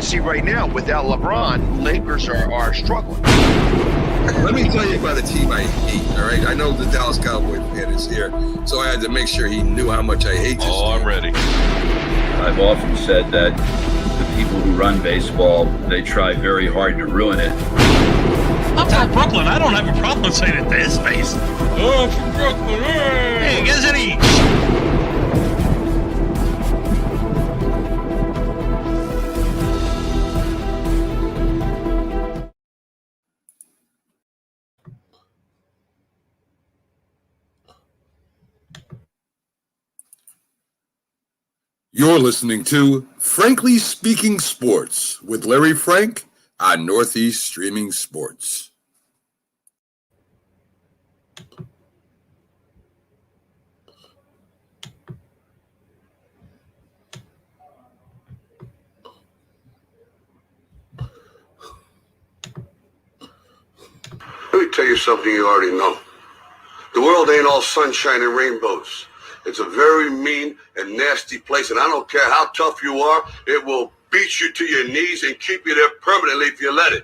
see right now, without LeBron, Lakers are struggling. Let me tell you about a team I hate, all right? I know the Dallas Cowboys fan is here, so I had to make sure he knew how much I hate this team. I'm ready. I've often said that the people who run baseball, they try very hard to ruin it. I'm from Brooklyn. I don't have a problem saying it to his face. Oh, I'm from Brooklyn. Hey, get any. You're listening to Frankly Speaking Sports with Larry Frank on Northeast Streaming Sports. Let me tell you something you already know. The world ain't all sunshine and rainbows. It's a very mean and nasty place, and I don't care how tough you are, it will beat you to your knees and keep you there permanently if you let it.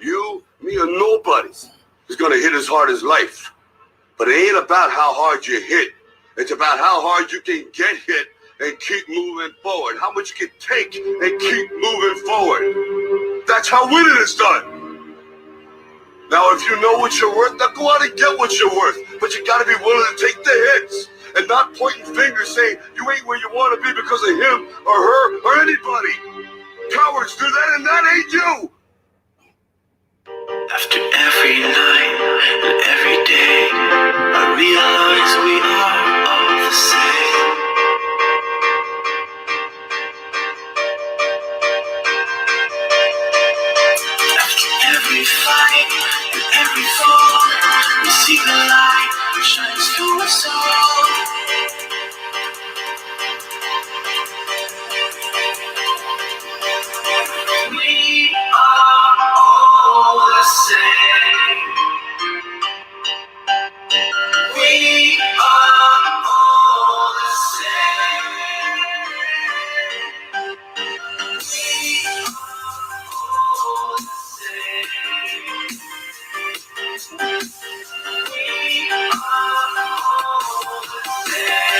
You, me, or nobody is going to hit as hard as life. But it ain't about how hard you hit. It's about how hard you can get hit and keep moving forward. How much you can take and keep moving forward. That's how winning is done. Now, if you know what you're worth, now go out and get what you're worth. But you got to be willing to take the hits and not pointing fingers saying you ain't where you want to be because of him or her or anybody. Cowards do that, and that ain't you. After every night and every day, I realize we are all the same. After every fight and every fall, we see the light that shines through us all. We are all the same. We are all the same. We are all the same. We are all the same.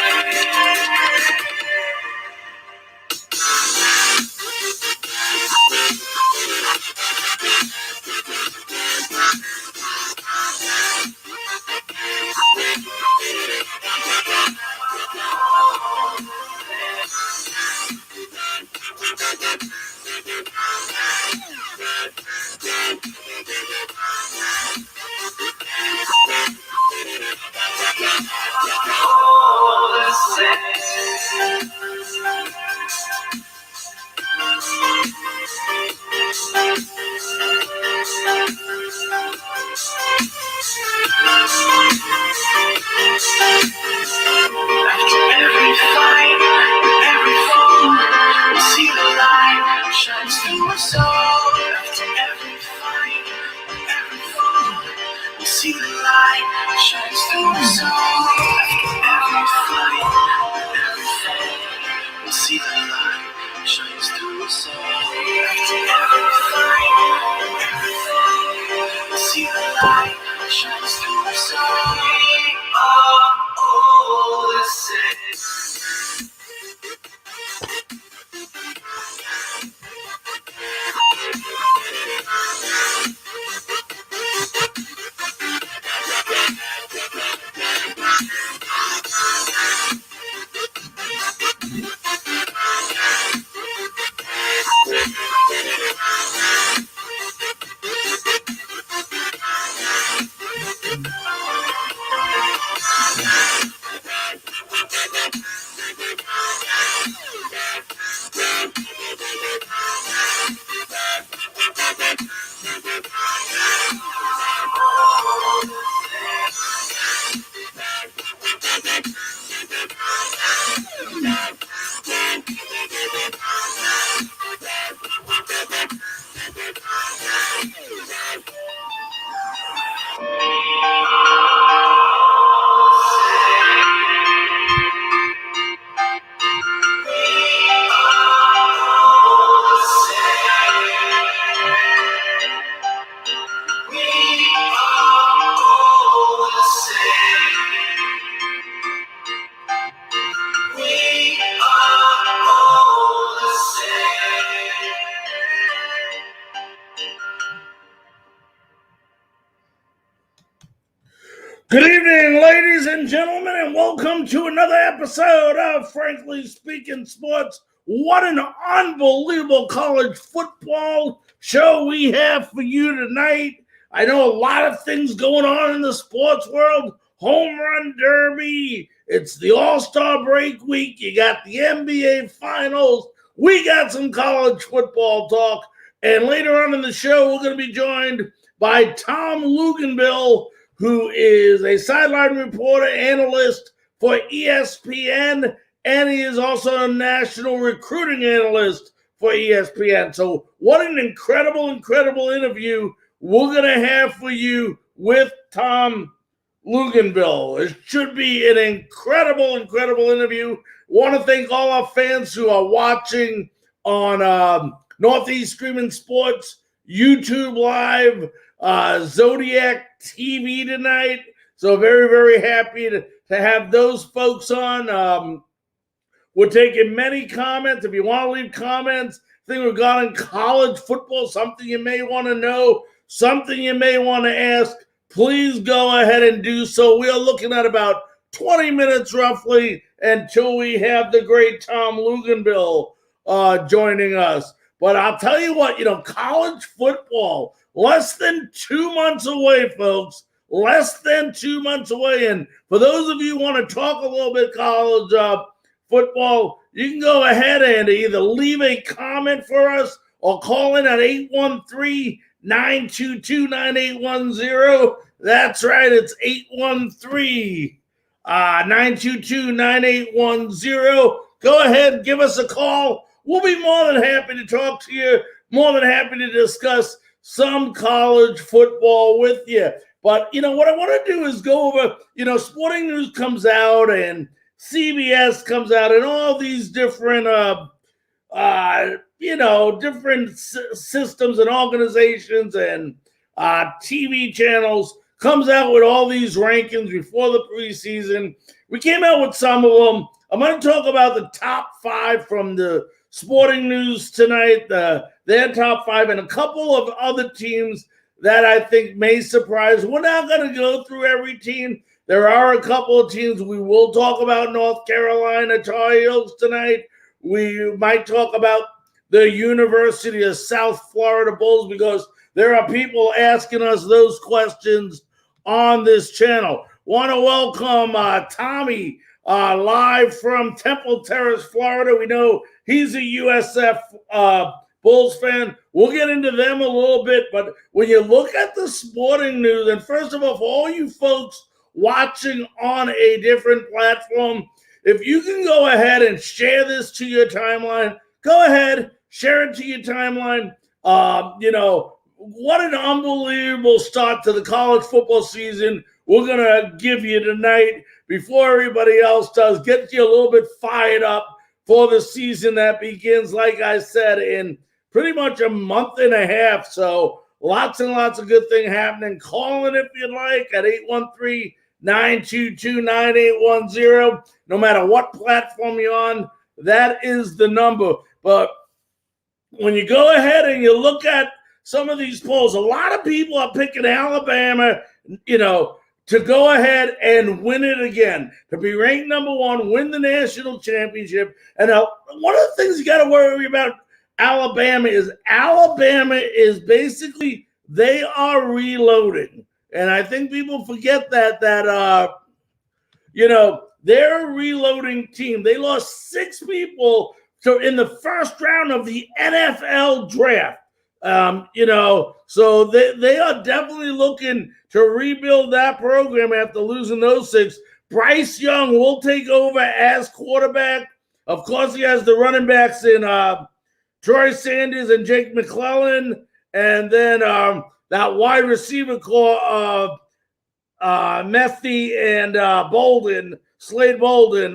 All the same. After every fight and every fall, we see the light that shines through us all. After every fight and every fall, we see the light that shines through us all. After every fight and every fall, we see the light that shines through us all. After every fight and every fall, we see the light that shines through us all. We are all the same. Good evening, ladies and gentlemen, and welcome to another episode of Frankly Speaking Sports. What an unbelievable college football show we have for you tonight. I know a lot of things going on in the sports world. Home run derby. It's the All-Star break week. You got the NBA finals. We got some college football talk. And later on in the show, we're going to be joined by Tom Luginbill, who is a sideline reporter, analyst for ESPN, and he is also a national recruiting analyst for ESPN. So what an incredible interview we're going to have for you with Tom Luginbill. It should be an incredible interview. Want to thank all our fans who are watching on Northeast Streaming Sports, YouTube Live, Zodiac TV tonight. So very happy to have those folks on. We're taking many comments. If you want to leave comments, thing regarding college football, something you may want to know, something you may want to ask, please go ahead and do so. We are looking at about 20 minutes roughly until we have the great Tom Luginbill joining us. But I'll tell you what, college football, less than 2 months away, folks. Less than 2 months away. And for those of you who want to talk a little bit college football, you can go ahead and either leave a comment for us or call in at 813-922-9810. That's right, it's 813-922-9810. Go ahead, give us a call. We'll be more than happy to talk to you, more than happy to discuss some college football with you. But, what I want to do is go over, Sporting News comes out and CBS comes out and all these different, different systems and organizations and TV channels comes out with all these rankings before the preseason. We came out with some of them. I'm going to talk about the top 5 from the Sporting News tonight, their top 5, and a couple of other teams that I think may surprise. We're not going to go through every team. There are a couple of teams we will talk about. North Carolina Tar Heels tonight. We might talk about the University of South Florida Bulls because there are people asking us those questions on this channel. Want to welcome Tommy live from Temple Terrace, Florida. We know he's a USF Bulls fan. We'll get into them a little bit, but when you look at the Sporting News, and first of all, for all you folks watching on a different platform, if you can go ahead and share this to your timeline, go ahead, share it to your timeline. What an unbelievable start to the college football season we're going to give you tonight before everybody else does. Get you a little bit fired up for the season that begins, like I said, in pretty much a month and a half. So lots and lots of good things happening. Call in if you'd like at 813-922-9810. No matter what platform you're on, that is the number. But when you go ahead and you look at some of these polls, a lot of people are picking Alabama, to go ahead and win it again, to be ranked number 1, win the national championship. And one of the things you got to worry about Alabama is basically, they are reloading. And I think people forget that they're a reloading team. They lost 6 people in the first round of the NFL draft. So they are definitely looking to rebuild that program after losing those 6. Bryce Young will take over as quarterback. Of course, he has the running backs in Troy Sanders and Jake McClellan, and then that wide receiver core of Methie and Slade Bolden,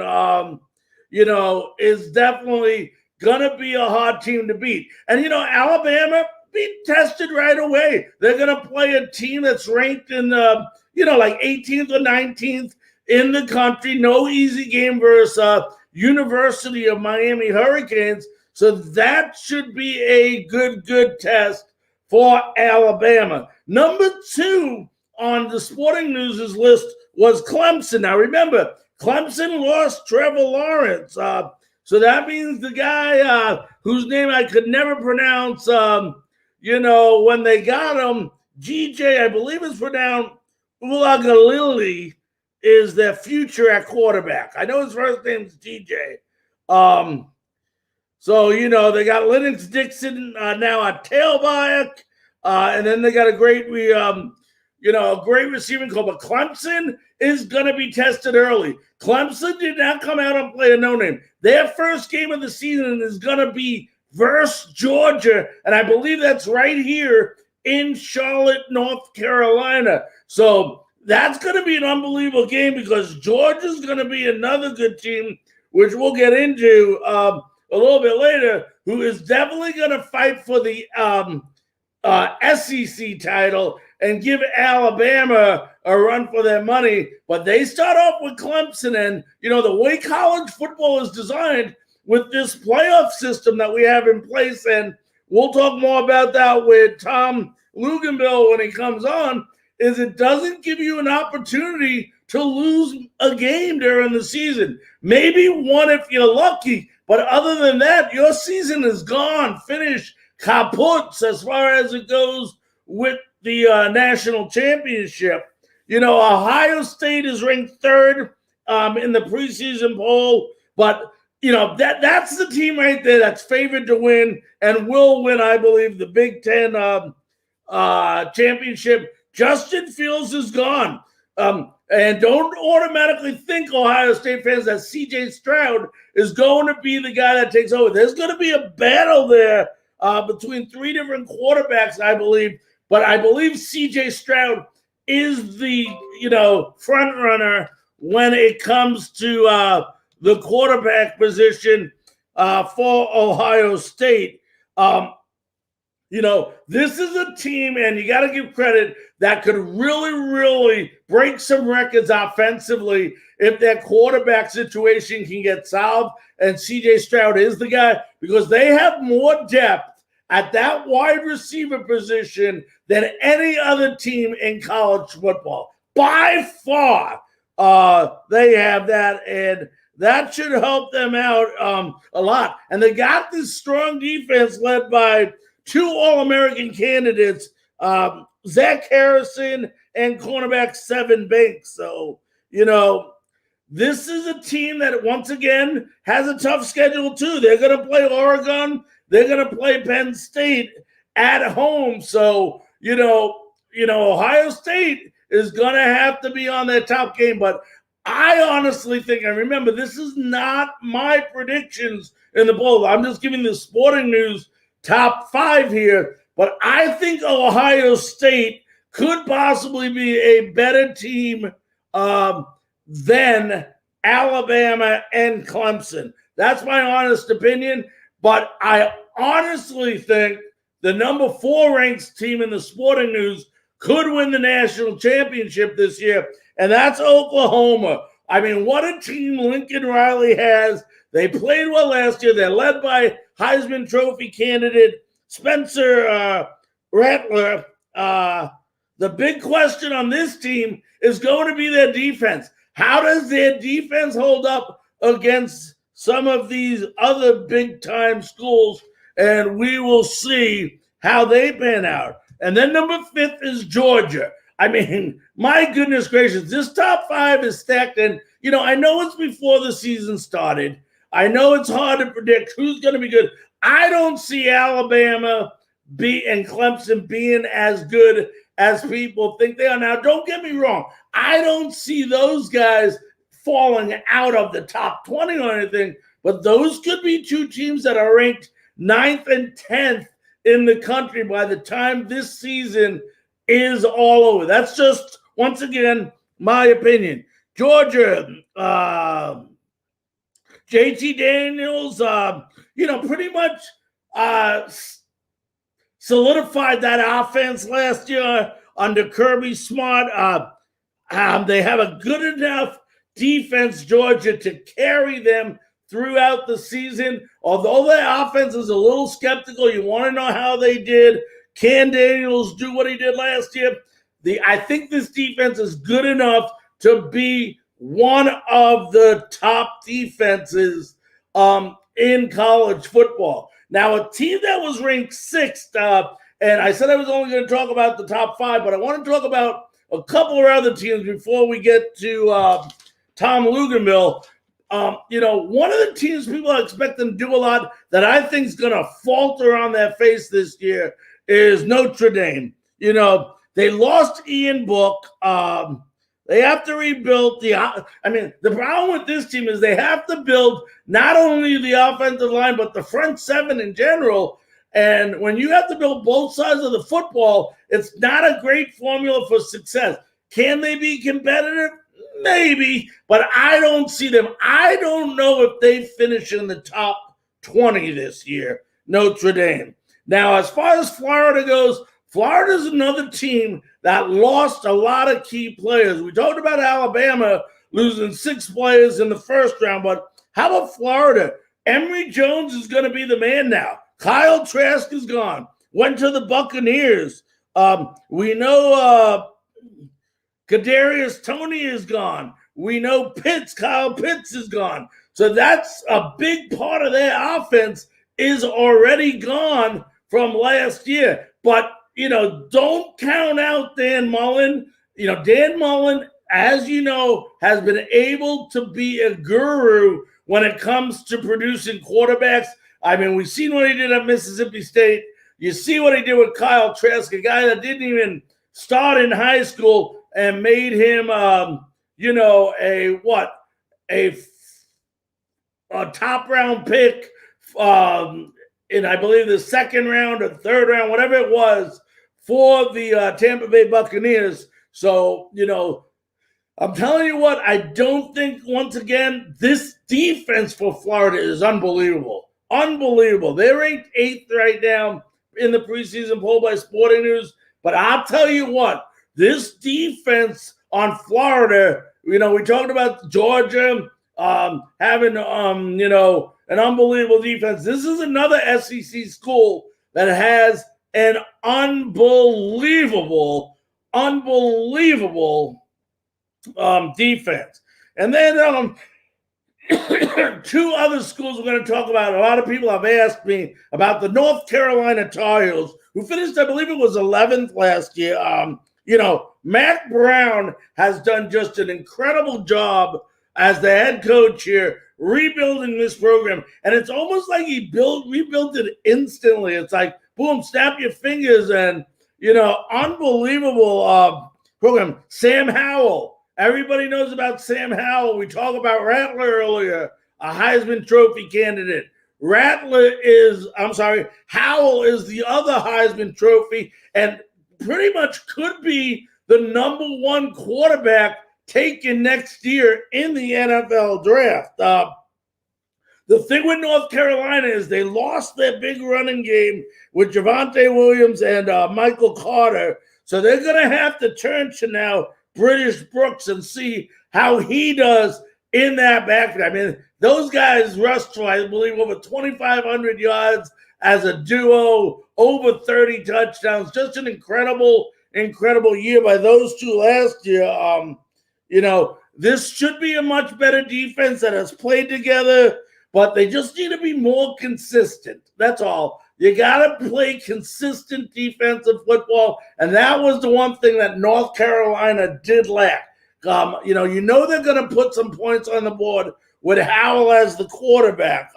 is definitely going to be a hard team to beat. And, Alabama be tested right away. They're going to play a team that's ranked in, like 18th or 19th in the country. No easy game versus University of Miami Hurricanes. So that should be a good test for Alabama. Number 2 on the Sporting News' list was Clemson. Now, remember, Clemson lost Trevor Lawrence. So that means the guy whose name I could never pronounce, when they got him, GJ, I believe is pronounced Ulagalili, is their future at quarterback. I know his first name's GJ. So, they got Lennox Dixon now at tailback, and then they got a great receiving call. But Clemson is going to be tested early. Clemson did not come out and play a no-name. Their first game of the season is going to be versus Georgia, and I believe that's right here in Charlotte, North Carolina. So that's going to be an unbelievable game because Georgia's going to be another good team, which we'll get into a little bit later, who is definitely going to fight for the SEC title and give Alabama a run for their money. But they start off with Clemson, and, the way college football is designed with this playoff system that we have in place, and we'll talk more about that with Tom Luginbill when he comes on, is it doesn't give you an opportunity to lose a game during the season. Maybe one if you're lucky, but other than that, your season is gone, finished, kaput as far as it goes with the national championship. Ohio State is ranked third in the preseason poll, but that's the team right there that's favored to win and will win, I believe, the Big Ten championship. Justin Fields is gone. And don't automatically think, Ohio State fans, that C.J. Stroud is going to be the guy that takes over. There's going to be a battle there between three different quarterbacks, I believe. But I believe C.J. Stroud is the, front runner when it comes to the quarterback position for Ohio State. This is a team, and you got to give credit, that could really, really break some records offensively if their quarterback situation can get solved. And C.J. Stroud is the guy because they have more depth at that wide receiver position than any other team in college football. By far, they have that, and that should help them out a lot. And they got this strong defense led by two All-American candidates, Zach Harrison and cornerback Sevin Banks. So, this is a team that, once again, has a tough schedule, too. They're going to play Oregon. They're going to play Penn State at home. So, Ohio State is going to have to be on their top game. But I honestly think, and remember, this is not my predictions in the poll. I'm just giving the Sporting News top 5 here. But I think Ohio State could possibly be a better team than Alabama and Clemson. That's my honest opinion. But I honestly think the number 4 ranked team in the Sporting News could win the national championship this year, and that's Oklahoma. I mean, what a team Lincoln Riley has. They played well last year. They're led by Heisman Trophy candidate Spencer Rattler. The big question on this team is going to be their defense. How does their defense hold up against some of these other big-time schools? And we will see how they pan out. And then number 5 is Georgia. I mean, my goodness gracious, this top 5 is stacked. And, I know it's before the season started. I know it's hard to predict who's going to be good. I don't see Alabama and Clemson being as good as people think they are. Now, don't get me wrong. I don't see those guys falling out of the top 20 or anything, but those could be 2 teams that are ranked 9th and 10th in the country by the time this season is all over. That's just, once again, my opinion. Georgia, JT Daniels, pretty much solidified that offense last year under Kirby Smart. They have a good enough defense, Georgia, to carry them throughout the season. Although their offense is a little skeptical, you want to know how they did. Can Daniels do what he did last year? I think this defense is good enough to be one of the top defenses in college football. Now, a team that was ranked sixth, and I said I was only going to talk about the top five, but I want to talk about a couple of other teams before we get to Tom Luginbill. One of the teams people are expecting to do a lot that I think is going to falter on their face this year is Notre Dame. They lost Ian Book. They have to rebuild the problem with this team is they have to build not only the offensive line, but the front seven in general. And when you have to build both sides of the football, it's not a great formula for success. Can they be competitive? Maybe, but I don't see them. I don't know if they finish in the top 20 this year, Notre Dame. Now, as far as Florida goes, Florida's another team that lost a lot of key players. We talked about Alabama losing 6 players in the first round, but how about Florida? Emory Jones is going to be the man now. Kyle Trask is gone. Went to the Buccaneers. We know Kadarius Toney is gone. We know Kyle Pitts is gone. So that's a big part of their offense is already gone from last year. But, don't count out Dan Mullen. Dan Mullen, as you know, has been able to be a guru when it comes to producing quarterbacks. I mean, we've seen what he did at Mississippi State. You see what he did with Kyle Trask, a guy that didn't even start in high school and made him, a top round pick in, I believe, the second round or third round, whatever it was, for the Tampa Bay Buccaneers. So, I'm telling you what, I don't think, once again, this defense for Florida is unbelievable. Unbelievable. They're ranked 8th right now in the preseason poll by Sporting News. But I'll tell you what, this defense on Florida, we talked about Georgia having, an unbelievable defense. This is another SEC school that has an unbelievable defense. And then 2 other schools we're going to talk about. A lot of people have asked me about the North Carolina Tar Heels, who finished, I believe it was 11th last year. Matt Brown has done just an incredible job as the head coach here, rebuilding this program. And it's almost like he rebuilt it instantly. It's like, boom, snap your fingers, and, unbelievable program. Sam Howell. Everybody knows about Sam Howell. We talked about Rattler earlier, a Heisman Trophy candidate. Howell is the other Heisman Trophy and pretty much could be the number 1 quarterback taken next year in the NFL draft. The thing with North Carolina is they lost their big running game with Javonte Williams and Michael Carter. So they're going to have to turn to now British Brooks and see how he does in that backfield. I mean, those guys rushed for, I believe, over 2,500 yards as a duo, over 30 touchdowns. Just an incredible year by those 2 last year. This should be a much better defense that has played together, but they just need to be more consistent. That's all. You got to play consistent defensive football, and that was the one thing that North Carolina did lack. They're going to put some points on the board with Howell as the quarterback.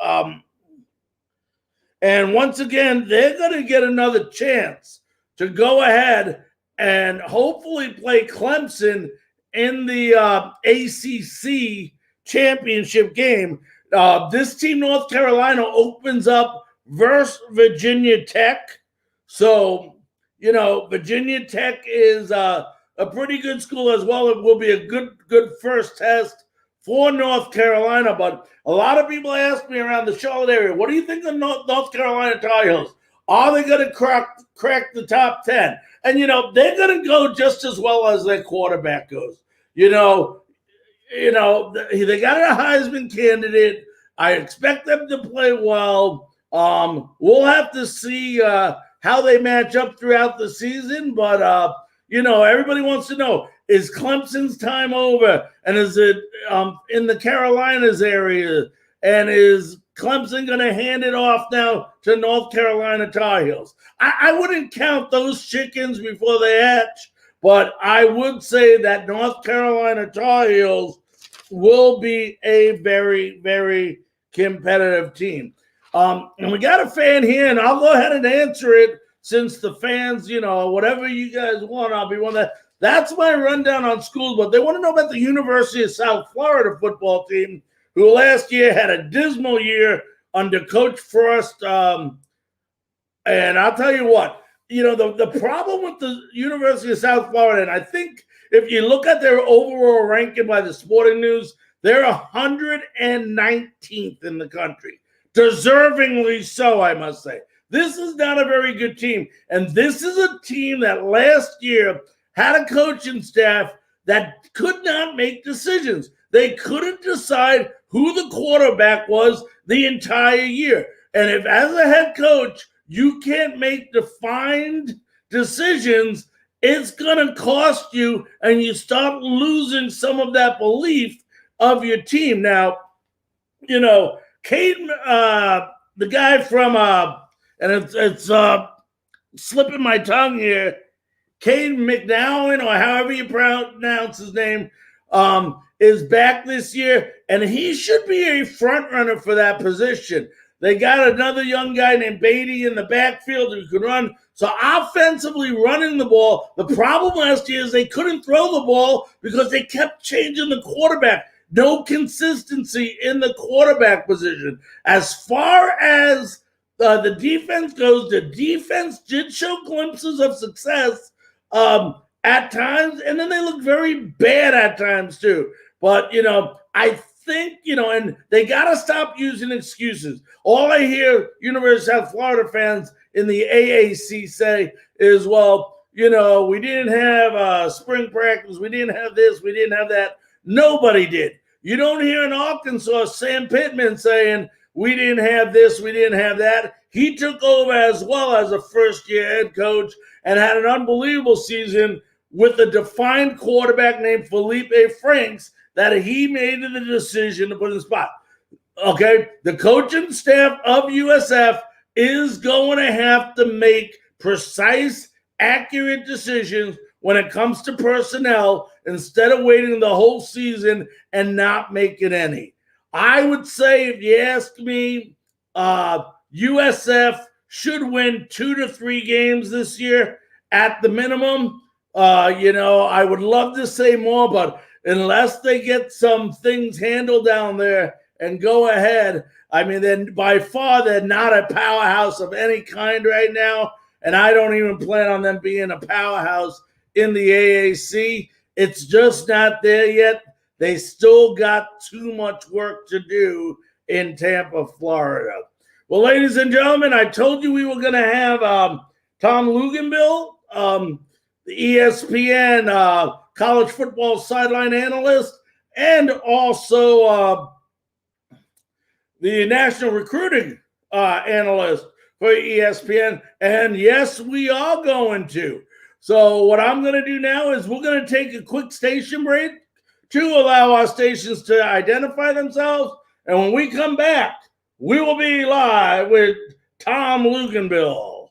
And once again, they're going to get another chance to go ahead and hopefully play Clemson in the ACC championship game. This team, North Carolina, opens up versus Virginia Tech. So, Virginia Tech is a pretty good school as well. It will be a good first test for North Carolina. But a lot of people ask me around the Charlotte area, what do you think of North Carolina Tar Heels? Are they going to crack the top 10? And, they're going to go just as well as their quarterback goes. They got a Heisman candidate. I expect them to play well. We'll have to see how they match up throughout the season. But, everybody wants to know, is Clemson's time over? And is it in the Carolinas area? And is Clemson going to hand it off now to North Carolina Tar Heels? I wouldn't count those chickens before they hatch, but I would say that North Carolina Tar Heels will be a very, very competitive team. And we got a fan here, and I'll go ahead and answer it since the fans, whatever you guys want, I'll be one of that. That's my rundown on schools, but they want to know about the University of South Florida football team, who last year had a dismal year under Coach Frost. And I'll tell you what, the problem with the University of South Florida, and I think if you look at their overall ranking by the Sporting News, they're 119th in the country. Deservingly so, I must say. This is not a very good team. And this is a team that last year had a coaching staff that could not make decisions. They couldn't decide who the quarterback was the entire year. And if as a head coach, you can't make defined decisions, it's going to cost you, and you start losing some of that belief of your team. Now, Caden, the guy from, and it's slipping my tongue here, Caden McNowan, or however you pronounce his name, is back this year, and he should be a front runner for that position. They got another young guy named Beatty in the backfield who can run. So offensively running the ball, the problem last year is they couldn't throw the ball because they kept changing the quarterback. No consistency in the quarterback position. As far as the defense goes, the defense did show glimpses of success at times, and then they look very bad at times too. But, I think, and they got to stop using excuses. All I hear University of South Florida fans in the AAC say is, well, we didn't have spring practice. We didn't have this. We didn't have that. Nobody did. You don't hear in Arkansas Sam Pittman saying, we didn't have this, we didn't have that. He took over as well as a first-year head coach and had an unbelievable season with a defined quarterback named Felipe Franks that he made the decision to put in the spot. Okay, the coaching staff of USF is going to have to make precise, accurate decisions when it comes to personnel instead of waiting the whole season and not making any. I would say, if you ask me, USF should win 2 to 3 games this year at the minimum. I would love to say more, but unless they get some things handled down there and go ahead, then by far they're not a powerhouse of any kind right now, and I don't even plan on them being a powerhouse in the AAC. It's just not there yet. They still got too much work to do in Tampa, Florida. Well, ladies and gentlemen, I told you we were going to have Tom Luginbill, the ESPN college football sideline analyst, and also the national recruiting analyst for ESPN. And yes, we are going to. So what I'm going to do now is we're going to take a quick station break to allow our stations to identify themselves. And when we come back, we will be live with Tom Luginbill.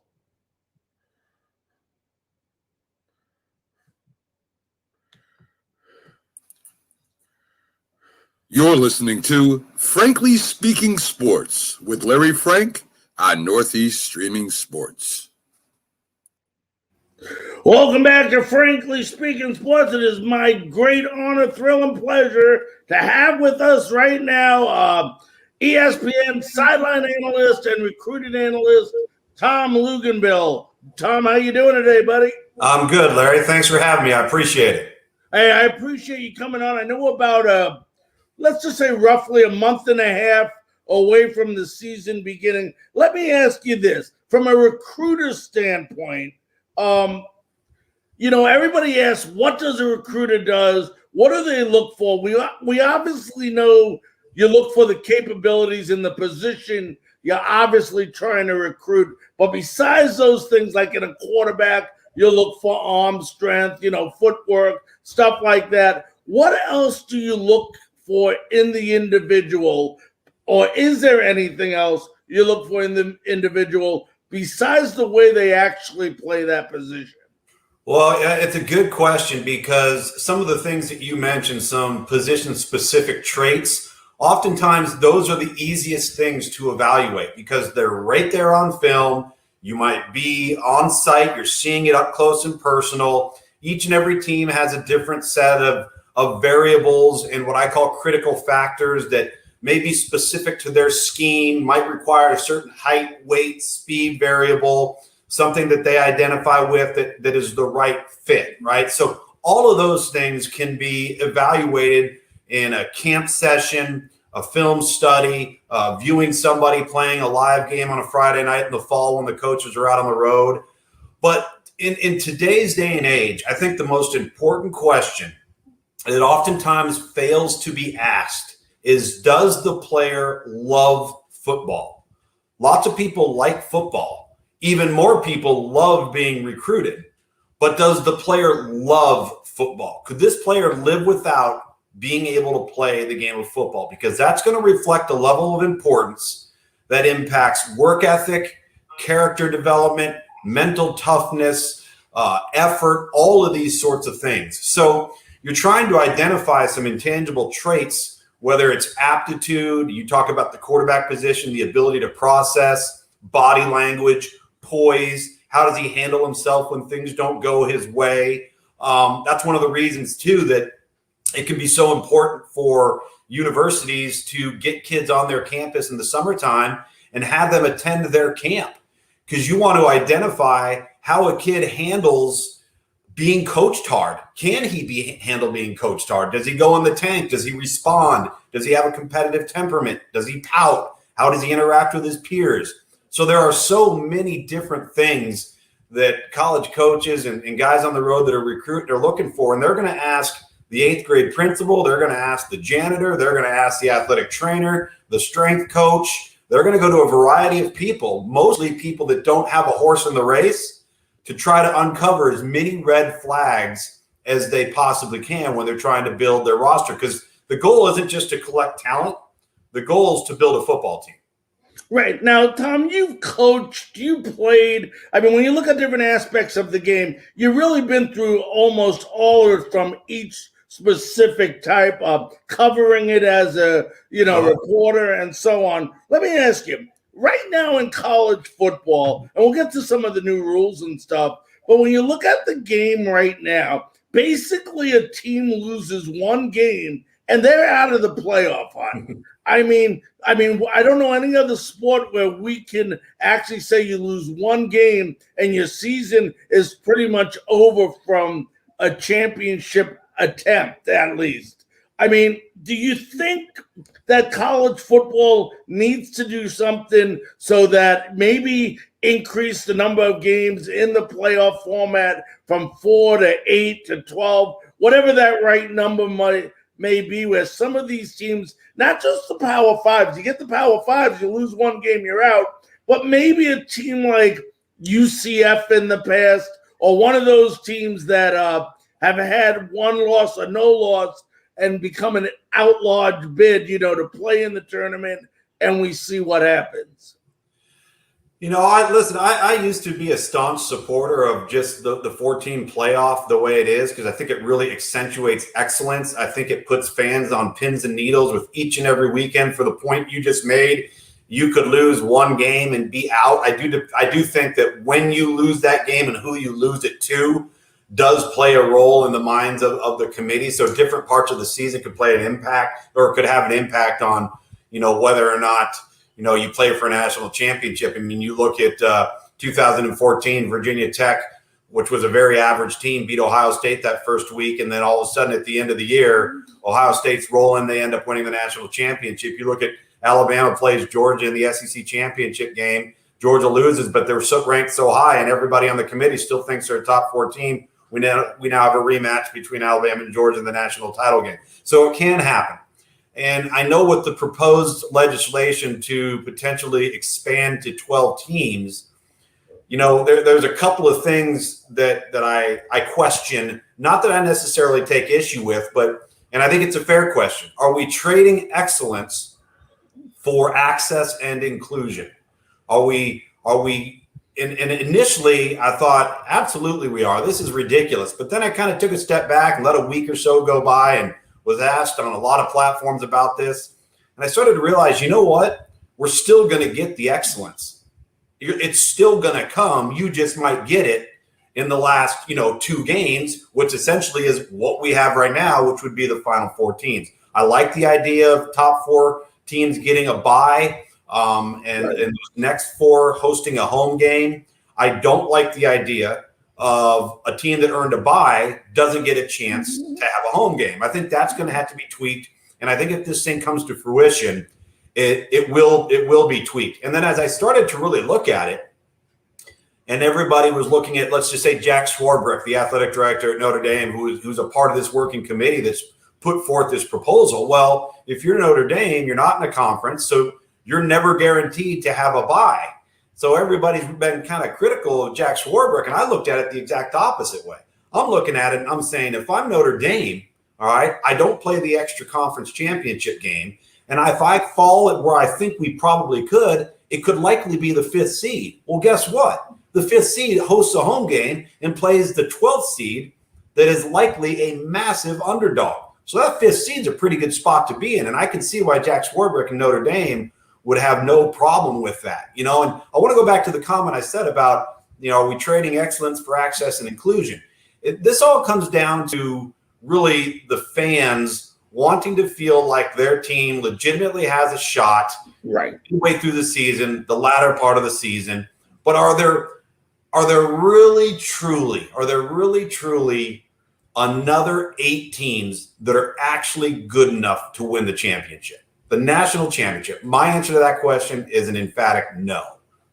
You're listening to Frankly Speaking Sports with Larry Frank on Northeast Streaming Sports. Welcome back to Frankly Speaking Sports. It is my great honor, thrill, and pleasure to have with us right now ESPN sideline analyst and recruiting analyst Tom Luginbill. Tom, how you doing today, buddy? I'm good, Larry. Thanks for having me. I appreciate it. Hey, I appreciate you coming on. I know about, let's just say roughly a month and a half away from the season beginning. Let me ask you this. From a recruiter standpoint, everybody asks, what does a recruiter does? What do they look for? We obviously know you look for the capabilities in the position you're obviously trying to recruit. But besides those things, like in a quarterback, You look for arm strength, footwork, stuff like that. What else do you look for in the individual, or is there anything else you look for in the individual besides the way they actually play that position? Well, it's a good question because some of the things that you mentioned, some position-specific traits, oftentimes those are the easiest things to evaluate because they're right there on film. You might be on site. You're seeing it up close and personal. Each and every team has a different set of variables and what I call critical factors that may be specific to their scheme, might require a certain height, weight, speed variable, something that they identify with that is the right fit, right? So all of those things can be evaluated in a camp session, a film study, viewing somebody playing a live game on a Friday night in the fall when the coaches are out on the road. But in today's day and age, I think the most important question that oftentimes fails to be asked is, does the player love football? Lots of people like football. Even more people love being recruited. But does the player love football? Could this player live without being able to play the game of football? Because that's going to reflect a level of importance that impacts work ethic, character development, mental toughness, effort, all of these sorts of things. So you're trying to identify some intangible traits, whether it's aptitude, you talk about the quarterback position, the ability to process, body language, poise, how does he handle himself when things don't go his way? That's one of the reasons, too, that it can be so important for universities to get kids on their campus in the summertime and have them attend their camp, because you want to identify how a kid handles being coached hard. Can he handle being coached hard? Does he go in the tank? Does he respond? Does he have a competitive temperament? Does he pout? How does he interact with his peers? So there are so many different things that college coaches and guys on the road that are recruiting are looking for. And they're going to ask the 8th grade principal. They're going to ask the janitor. They're going to ask the athletic trainer, the strength coach. They're going to go to a variety of people, mostly people that don't have a horse in the race, to try to uncover as many red flags as they possibly can when they're trying to build their roster. Because the goal isn't just to collect talent. The goal is to build a football team. Right. Now, Tom, you've coached, you played. I mean, when you look at different aspects of the game, you've really been through almost all of it from each specific type of covering it as a, reporter and so on. Let me ask you, right now in college football, and we'll get to some of the new rules and stuff, but when you look at the game right now, basically a team loses one game and they're out of the playoff hunt. I mean, I don't know any other sport where we can actually say you lose one game and your season is pretty much over from a championship attempt, at least. I mean, do you think that college football needs to do something so that maybe increase the number of games in the playoff format from 4 to 8 to 12, whatever that right number may be, where some of these teams, not just the Power Fives, you get the Power Fives, you lose one game, you're out, but maybe a team like UCF in the past, or one of those teams that have had one loss or no loss and become an outlawed bid, to play in the tournament, and we see what happens. I used to be a staunch supporter of just the 14 playoff the way it is, because I think it really accentuates excellence. I think it puts fans on pins and needles with each and every weekend. For the point you just made, you could lose one game and be out. I do think that when you lose that game and who you lose it to does play a role in the minds of the committee. So different parts of the season could play an impact, or could have an impact on, whether or not you play for a national championship. I mean, you look at 2014, Virginia Tech, which was a very average team, beat Ohio State that first week. And then all of a sudden at the end of the year, Ohio State's rolling. They end up winning the national championship. You look at Alabama plays Georgia in the SEC championship game. Georgia loses, but they're ranked so high, and everybody on the committee still thinks they're a top 4 team. We now have a rematch between Alabama and Georgia in the national title game. So it can happen. And I know with the proposed legislation to potentially expand to 12 teams, there's a couple of things that I question, not that I necessarily take issue with, and I think it's a fair question. Are we trading excellence for access and inclusion? Are we, and initially I thought, absolutely we are. This is ridiculous. But then I kind of took a step back and let a week or so go by and was asked on a lot of platforms about this. And I started to realize, you know what? We're still going to get the excellence. It's still going to come. You just might get it in the last, 2 games, which essentially is what we have right now, which would be the final 4 teams. I like the idea of top 4 teams getting a bye and those next 4 hosting a home game. I don't like the idea of a team that earned a bye doesn't get a chance to have a home game. I think that's going to have to be tweaked. And I think if this thing comes to fruition, it will be tweaked. And then as I started to really look at it, and everybody was looking at, let's just say, Jack Swarbrick, the athletic director at Notre Dame, who's a part of this working committee that's put forth this proposal. Well, if you're Notre Dame, you're not in a conference, so you're never guaranteed to have a bye. So everybody's been kind of critical of Jack Swarbrick, and I looked at it the exact opposite way. I'm looking at it and I'm saying, if I'm Notre Dame, all right, I don't play the extra conference championship game, and if I fall at where I think we probably could, it could likely be the 5th seed. Well, guess what? The 5th seed hosts a home game and plays the 12th seed that is likely a massive underdog. So that 5th seed's a pretty good spot to be in, and I can see why Jack Swarbrick and Notre Dame would have no problem with that. And I want to go back to the comment I said about, are we trading excellence for access and inclusion? This all comes down to really the fans wanting to feel like their team legitimately has a shot midway through the season, the latter part of the season. But are there really truly another 8 teams that are actually good enough to win the championship, the national championship? My answer to that question is an emphatic no.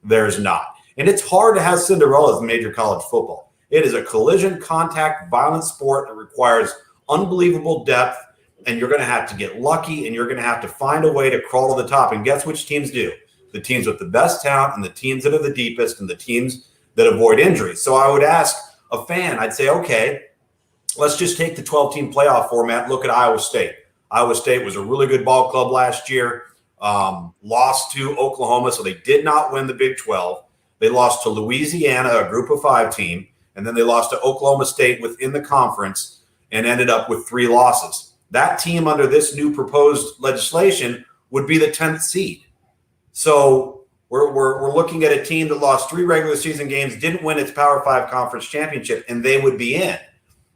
There's not. And it's hard to have Cinderellas in major college football. It is a collision, contact, violent sport that requires unbelievable depth, and you're going to have to get lucky, and you're going to have to find a way to crawl to the top. And guess which teams do? The teams with the best talent and the teams that are the deepest and the teams that avoid injuries. So I would ask a fan, I'd say, okay, let's just take the 12-team playoff format. Look at Iowa State. Iowa State was a really good ball club last year, lost to Oklahoma, so they did not win the Big 12. They lost to Louisiana, a group of 5 team, and then they lost to Oklahoma State within the conference and ended up with 3 losses. That team under this new proposed legislation would be the 10th seed. So we're looking at a team that lost 3 regular season games, didn't win its Power 5 conference championship, and they would be in.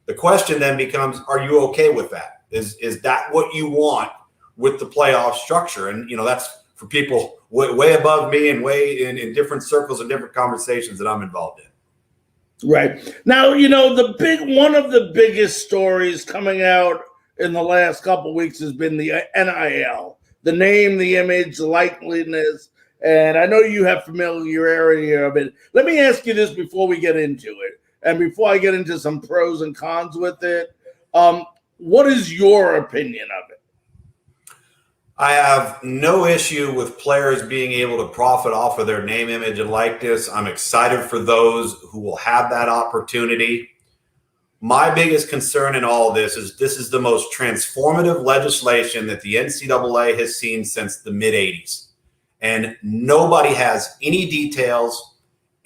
The question then becomes, are you okay with that? Is that what you want with the playoff structure? And, that's for people way above me and way in different circles and different conversations that I'm involved in. Right. Now, one of the biggest stories coming out in the last couple of weeks has been the NIL, the name, the image, the likeliness. And I know you have familiarity of it. Let me ask you this before we get into it, and before I get into some pros and cons with it. What is your opinion of it? I have no issue with players being able to profit off of their name, image, and likeness. I'm excited for those who will have that opportunity. My biggest concern in all of this is the most transformative legislation that the NCAA has seen since the mid-'80s. And nobody has any details,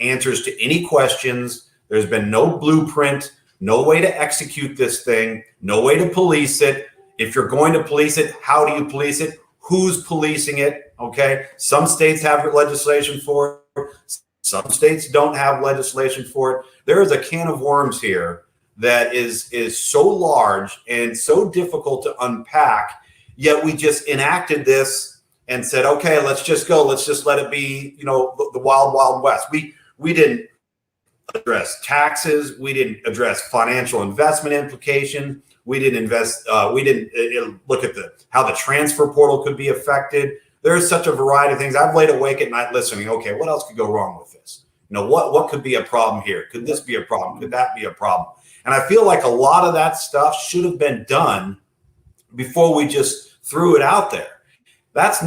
answers to any questions. There's been no blueprint, no way to execute this thing, no way to police it. If you're going to police it, how do you police it? Who's policing it? Okay. Some states have legislation for it. Some states don't have legislation for it. There is a can of worms here that is so large and so difficult to unpack, yet we just enacted this and said, okay, let's just go. Let's just let it be, the wild, wild west. We didn't address taxes. We didn't address financial investment implications. We didn't look at how the transfer portal could be affected. There's such a variety of things. I've laid awake at night listening. Okay, what else could go wrong with this? What could be a problem here? Could this be a problem? Could that be a problem? And I feel like a lot of that stuff should have been done before we just threw it out there. That's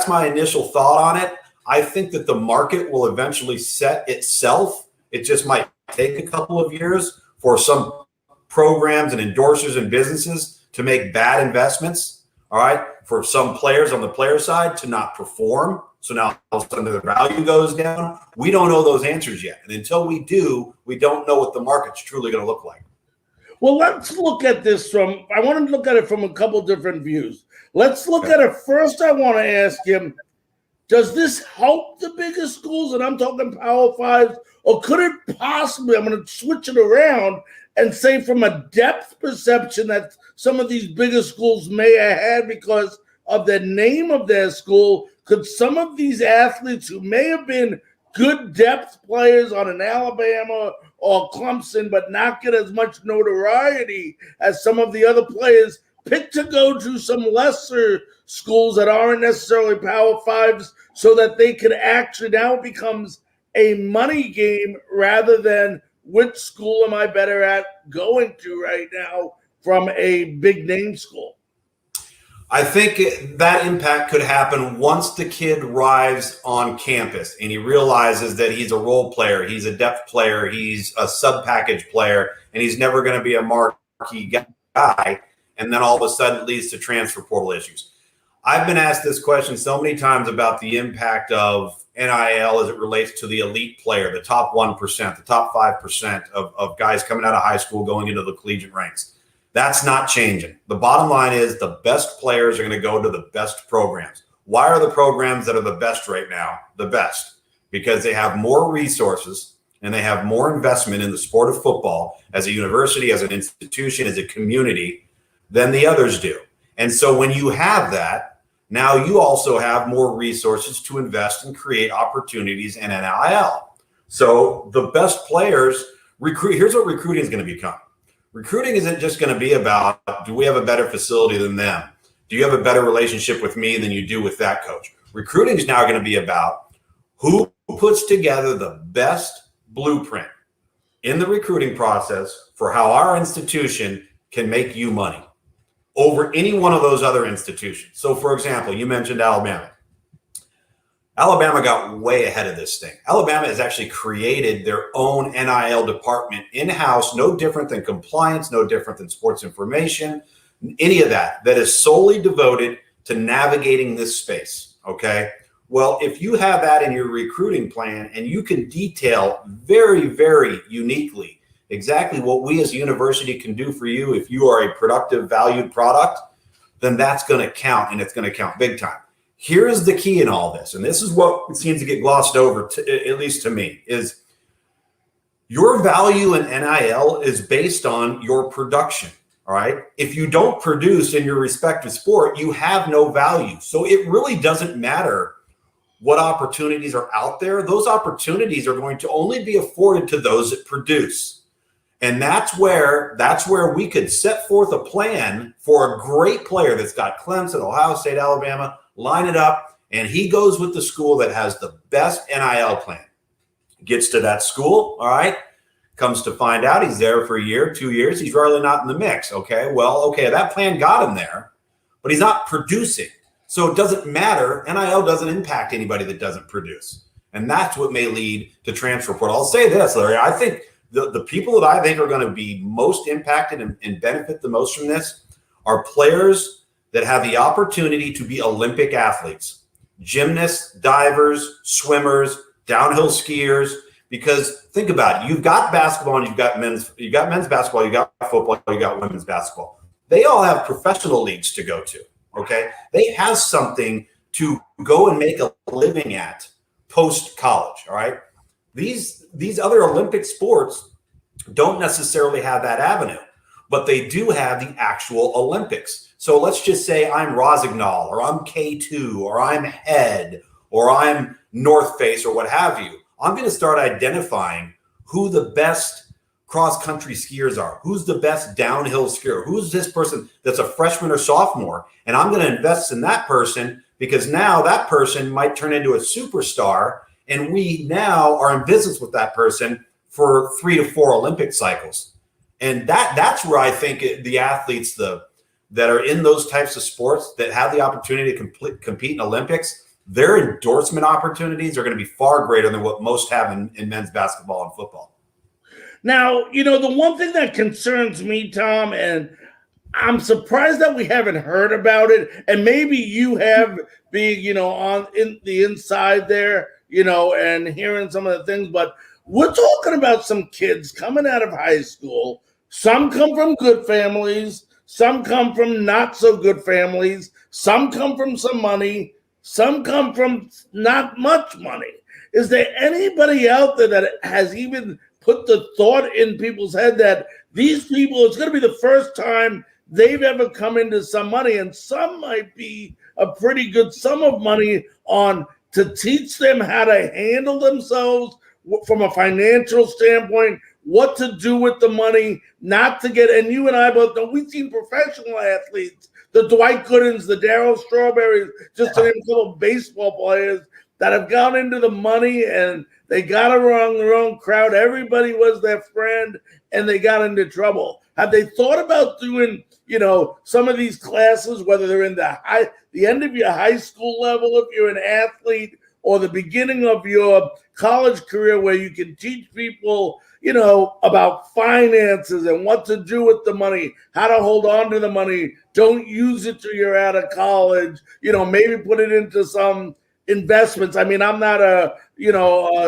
my initial thought on it. I think that the market will eventually set itself. It just might take a couple of years for some programs and endorsers and businesses to make bad investments, all right, for some players on the player side to not perform. So now all of a sudden their value goes down. We don't know those answers yet. And until we do, we don't know what the market's truly going to look like. Well, let's look at this I want to look at it from a couple different views. Let's look at it first. I want to ask him, does this help the bigger schools? And I'm talking Power Fives, or could it possibly, I'm going to switch it around and say from a depth perception that some of these bigger schools may have had because of the name of their school, could some of these athletes who may have been good depth players on an Alabama or Clemson but not get as much notoriety as some of the other players, pick to go to some lesser schools that aren't necessarily Power Fives so that they could actually, now it becomes a money game rather than which school am I better at going to right now from a big name school? I think that impact could happen once the kid arrives on campus and he realizes that he's a role player, he's a depth player, he's a sub-package player, and he's never going to be a marquee guy, and then all of a sudden it leads to transfer portal issues. I've been asked this question so many times about the impact of NIL as it relates to the elite player, the top 1%, the top 5% of guys coming out of high school going into the collegiate ranks. That's not changing. The bottom line is the best players are going to go to the best programs. Why are the programs that are the best right now the best? Because they have more resources and they have more investment in the sport of football as a university, as an institution, as a community than the others do. And so when you have that, now you also have more resources to invest and create opportunities in NIL. So the best players recruit. Here's what recruiting is going to become. Recruiting isn't just going to be about, do we have a better facility than them? Do you have a better relationship with me than you do with that coach? Recruiting is now going to be about who puts together the best blueprint in the recruiting process for how our institution can make you money over any one of those other institutions. So, for example, you mentioned Alabama. Alabama got way ahead of this thing. Alabama has actually created their own NIL department in-house, no different than compliance, no different than sports information, any of that is solely devoted to navigating this space, okay? Well, if you have that in your recruiting plan and you can detail very, very uniquely exactly what we as a university can do for you if you are a productive, valued product, then that's going to count, and it's going to count big time. Here's the key in all this, and this is what seems to get glossed over, at least to me, is your value in NIL is based on your production, all right? If you don't produce in your respective sport, you have no value. So it really doesn't matter what opportunities are out there. Those opportunities are going to only be afforded to those that produce. And that's where we could set forth a plan for a great player that's got Clemson, Ohio State, Alabama, line it up, and he goes with the school that has the best NIL plan. Gets to that school, all right, comes to find out he's there for a year, 2 years, he's really not in the mix, okay? Well, okay, that plan got him there, but he's not producing. So it doesn't matter. NIL doesn't impact anybody that doesn't produce. And that's what may lead to transfer portal. I'll say this, Larry, I think the people that I think are going to be most impacted and benefit the most from this are players that have the opportunity to be Olympic athletes, gymnasts, divers, swimmers, downhill skiers, because think about it. You've got basketball and you've got men's basketball, you've got football, you've got women's basketball. They all have professional leagues to go to, okay? They have something to go and make a living at post-college, all right? These other Olympic sports don't necessarily have that avenue, but they do have the actual Olympics. So let's just say I'm Rosignol, or I'm K2, or I'm Head, or I'm North Face, or what have you. I'm going to start identifying who the best cross-country skiers are, who's the best downhill skier, who's this person that's a freshman or sophomore, and I'm going to invest in that person because now that person might turn into a superstar, and we now are in business with that person for 3 to 4 Olympic cycles. And that's where I think the athletes that are in those types of sports that have the opportunity to compete in Olympics, their endorsement opportunities are going to be far greater than what most have in men's basketball and football. Now, the one thing that concerns me, Tom, and I'm surprised that we haven't heard about it, and maybe you have, being, on in the inside there, and hearing some of the things, but we're talking about some kids coming out of high school. Some come from good families, some come from not so good families, some come from some money, some come from not much money. Is there anybody out there that has even put the thought in people's head that these people, it's going to be the first time they've ever come into some money, and some might be a pretty good sum of money on to teach them how to handle themselves from a financial standpoint, what to do with the money, not to get, and you and I both know, we've seen professional athletes, the Dwight Goodens, the Darryl Strawberries, just to name a couple of baseball players that have gone into the money and they got around their own crowd. Everybody was their friend and they got into trouble. Have they thought about doing, some of these classes, whether they're in the end of your high school level, if you're an athlete, or the beginning of your college career, where you can teach people, about finances and what to do with the money, how to hold on to the money, don't use it till you're out of college, maybe put it into some investments. I mean, I'm not a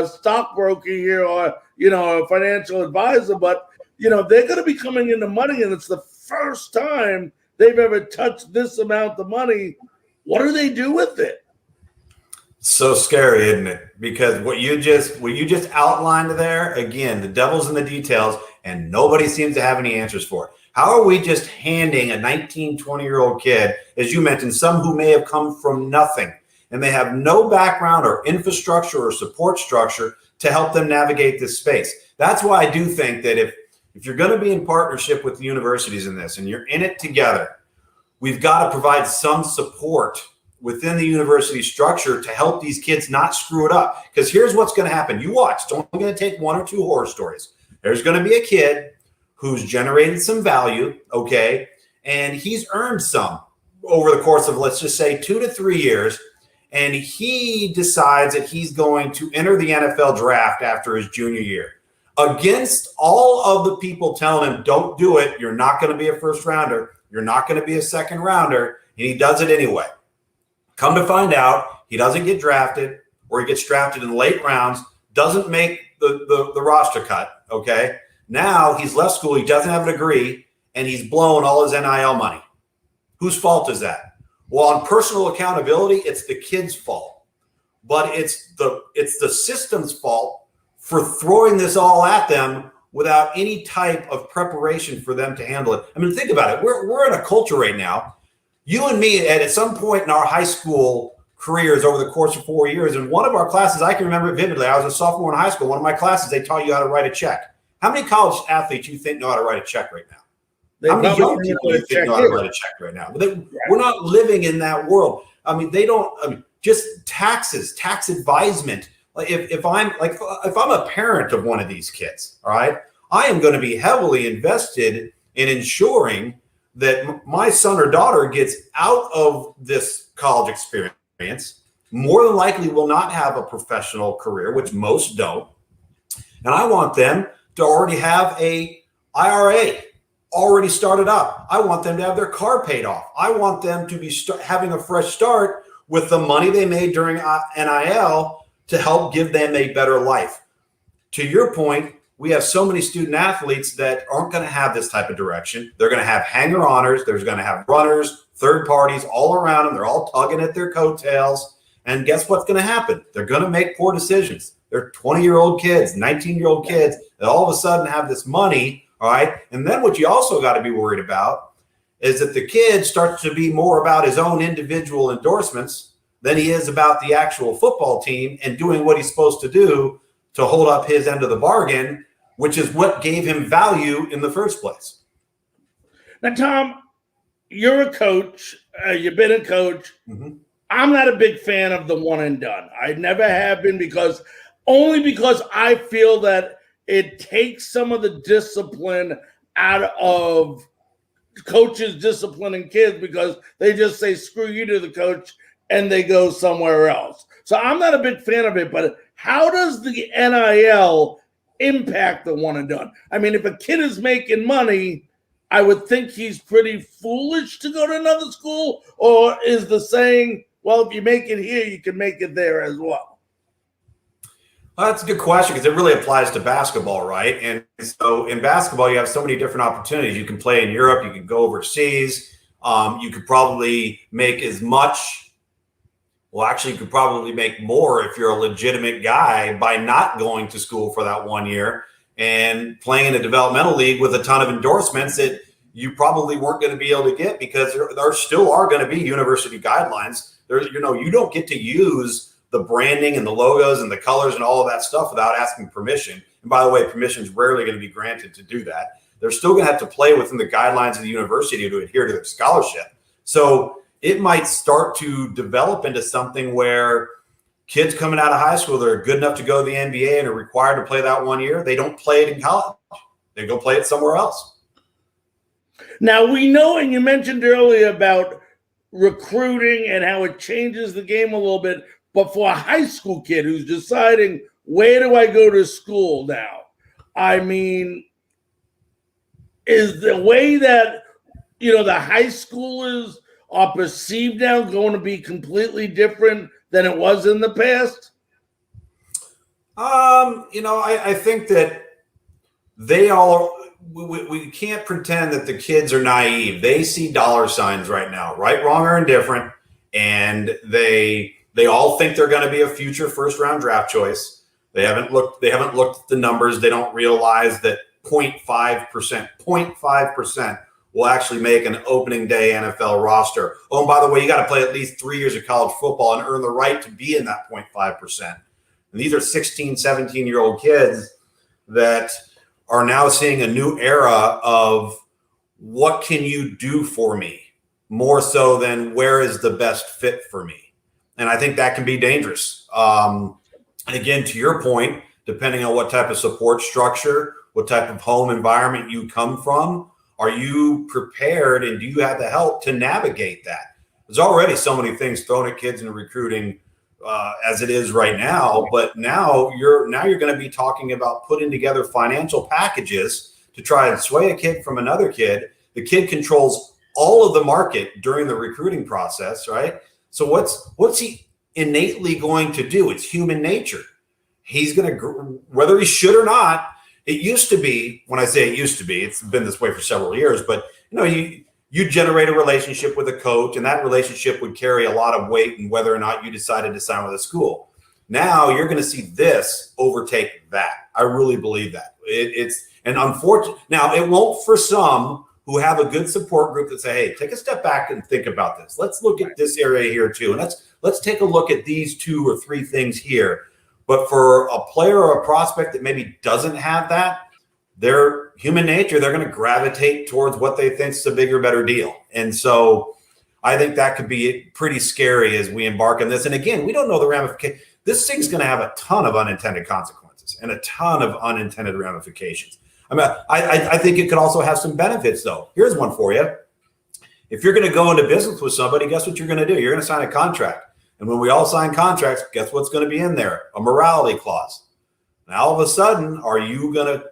stockbroker here or, a financial advisor, but, they're going to be coming into money and it's the first time they've ever touched this amount of money. What do they do with it? So scary, isn't it? Because what you just outlined there, again, the devil's in the details and nobody seems to have any answers for it. How are we just handing a 19, 20-year-old kid, as you mentioned, some who may have come from nothing, and they have no background or infrastructure or support structure to help them navigate this space? That's why I do think that if you're going to be in partnership with the universities in this and you're in it together, we've got to provide some support within the university structure to help these kids not screw it up. Because here's what's going to happen. You watch. It's only going to take one or two horror stories. There's going to be a kid who's generated some value, okay, and he's earned some over the course of, let's just say, 2 to 3 years, and he decides that he's going to enter the NFL draft after his junior year. Against all of the people telling him, don't do it, you're not going to be a first rounder, you're not going to be a second rounder, and he does it anyway. Come to find out, he doesn't get drafted, or he gets drafted in the late rounds, doesn't make the roster cut, okay? Now he's left school, he doesn't have a degree, and he's blown all his NIL money. Whose fault is that? Well, on personal accountability, it's the kid's fault. But it's the system's fault for throwing this all at them without any type of preparation for them to handle it. I mean, think about it. We're in a culture right now. You and me, at some point in our high school careers over the course of 4 years, in one of our classes, I can remember it vividly. I was a sophomore in high school. One of my classes, they taught you how to write a check. How many college athletes you think know how to write a check right now? How many young people do you think know how to write a check right now? We're not living in that world. I mean, just taxes, tax advisement. Like if I'm a parent of one of these kids, all right, I am going to be heavily invested in ensuring that my son or daughter gets out of this college experience, more than likely will not have a professional career, which most don't. And I want them to already have a IRA already started up. I want them to have their car paid off. I want them to be having a fresh start with the money they made during NIL to help give them a better life. To your point, we have so many student athletes that aren't going to have this type of direction. They're going to have hanger-oners. There's going to have runners, third parties all around them. They're all tugging at their coattails. And guess what's going to happen? They're going to make poor decisions. They're 20-year-old kids, 19-year-old kids that all of a sudden have this money, all right? And then what you also got to be worried about is that the kid starts to be more about his own individual endorsements than he is about the actual football team and doing what he's supposed to do to hold up his end of the bargain, which is what gave him value in the first place. Now, Tom, you're a coach. You've been a coach. Mm-hmm. I'm not a big fan of the one and done. I never have been because I feel that it takes some of the discipline out of coaches disciplining kids because they just say screw you to the coach and they go somewhere else. So I'm not a big fan of it, but how does the NIL impact the one and done? I mean, if a kid is making money, I would think he's pretty foolish to go to another school, or is the saying, well, if you make it here, you can make it there as well? Well, that's a good question because it really applies to basketball, right? And so in basketball, you have so many different opportunities. You can play in Europe, you can go overseas. You could probably make as much. Well, actually, you could probably make more if you're a legitimate guy by not going to school for that 1 year and playing in a developmental league with a ton of endorsements that you probably weren't going to be able to get because there still are going to be university guidelines. You don't get to use the branding and the logos and the colors and all of that stuff without asking permission. And by the way, permission is rarely going to be granted to do that. They're still going to have to play within the guidelines of the university to adhere to their scholarship. So it might start to develop into something where kids coming out of high school that are good enough to go to the NBA and are required to play that 1 year, they don't play it in college. They go play it somewhere else. Now, we know, and you mentioned earlier about recruiting and how it changes the game a little bit, but for a high school kid who's deciding, where do I go to school now? I mean, is the way that, the high schoolers are perceived now going to be completely different than it was in the past? I think that they all we can't pretend that the kids are naive. They see dollar signs right now, right, wrong, or indifferent, and they all think they're going to be a future first-round draft choice. They haven't looked at the numbers. They don't realize that 0.5% will actually make an opening day NFL roster. Oh, and by the way, you got to play at least 3 years of college football and earn the right to be in that 0.5%. And these are 16, 17-year-old kids that are now seeing a new era of what can you do for me, more so than where is the best fit for me. And I think that can be dangerous. And again, to your point, depending on what type of support structure, what type of home environment you come from, are you prepared and do you have the help to navigate that? There's already so many things thrown at kids in recruiting as it is right now, but now you're going to be talking about putting together financial packages to try and sway a kid from another kid. The kid controls all of the market during the recruiting process, right? So what's he innately going to do? It's human nature. He's going to, whether he should or not. It used to be, when I say it used to be, it's been this way for several years, but you generate a relationship with a coach, and that relationship would carry a lot of weight in whether or not you decided to sign with a school. Now you're going to see this overtake that. I really believe that. It's an unfortunate. Now it won't for some who have a good support group that say, hey, take a step back and think about this. Let's look at this area here too. And let's take a look at these 2 or 3 things here. But for a player or a prospect that maybe doesn't have that, their human nature, they're going to gravitate towards what they think is a bigger, better deal. And so I think that could be pretty scary as we embark on this. And again, we don't know the ramifications. This thing's going to have a ton of unintended consequences and a ton of unintended ramifications. I mean, I think it could also have some benefits, though. Here's one for you. If you're going to go into business with somebody, guess what you're going to do? You're going to sign a contract. And when we all sign contracts, guess what's going to be in there? A morality clause. Now, all of a sudden, are you going to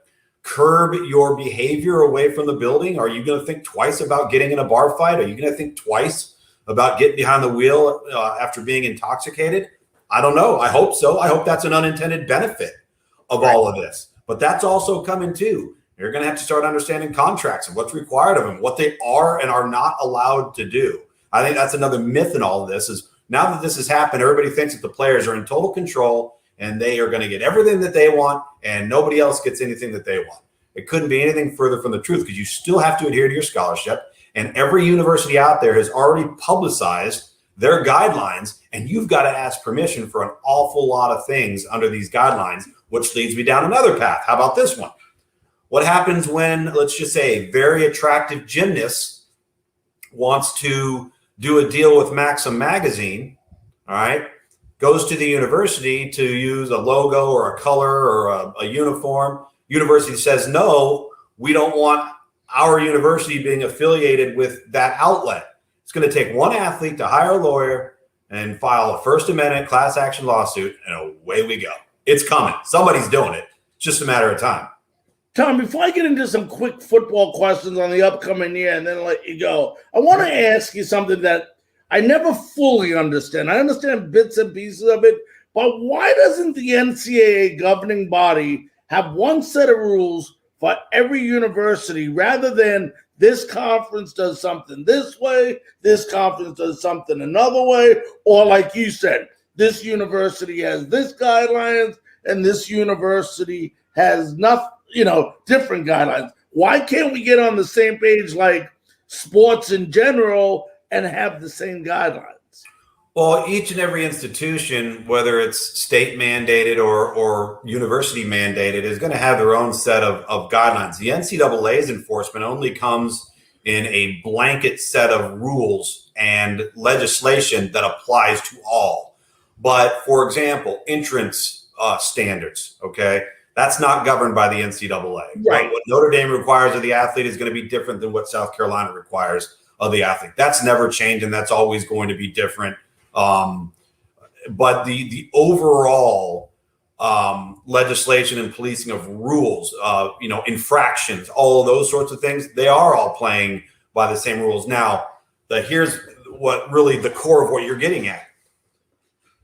curb your behavior away from the building? Are you going to think twice about getting in a bar fight? Are you going to think twice about getting behind the wheel after being intoxicated? I don't know. I hope so. I hope that's an unintended benefit of all of this. But that's also coming too. You're going to have to start understanding contracts and what's required of them, what they are and are not allowed to do. I think that's another myth in all of this is, now that this has happened, everybody thinks that the players are in total control and they are going to get everything that they want and nobody else gets anything that they want. It couldn't be anything further from the truth because you still have to adhere to your scholarship. And every university out there has already publicized their guidelines, and you've got to ask permission for an awful lot of things under these guidelines, which leads me down another path. How about this one? What happens when, let's just say, a very attractive gymnast wants to do a deal with Maxim magazine, all right, goes to the university to use a logo or a color or a uniform. University says, no, we don't want our university being affiliated with that outlet. It's going to take one athlete to hire a lawyer, and file a First Amendment class action lawsuit, and away we go. It's coming. Somebody's doing it. It's just a matter of time. Tom, before I get into some quick football questions on the upcoming year and then let you go, I want to ask you something that I never fully understand. I understand bits and pieces of it, but why doesn't the NCAA governing body have one set of rules for every university rather than this conference does something this way, this conference does something another way, or like you said, this university has this guidelines and this university has nothing, different guidelines. Why can't we get on the same page like sports in general and have the same guidelines? Well, each and every institution, whether it's state mandated or university mandated, is going to have their own set of guidelines. The NCAA's enforcement only comes in a blanket set of rules and legislation that applies to all. But for example, entrance standards, okay, that's not governed by the NCAA. Right. What Notre Dame requires of the athlete is going to be different than what South Carolina requires of the athlete. That's never changed, and that's always going to be different. But the overall legislation and policing of rules, infractions, all of those sorts of things, they are all playing by the same rules. Now, here's what really the core of what you're getting at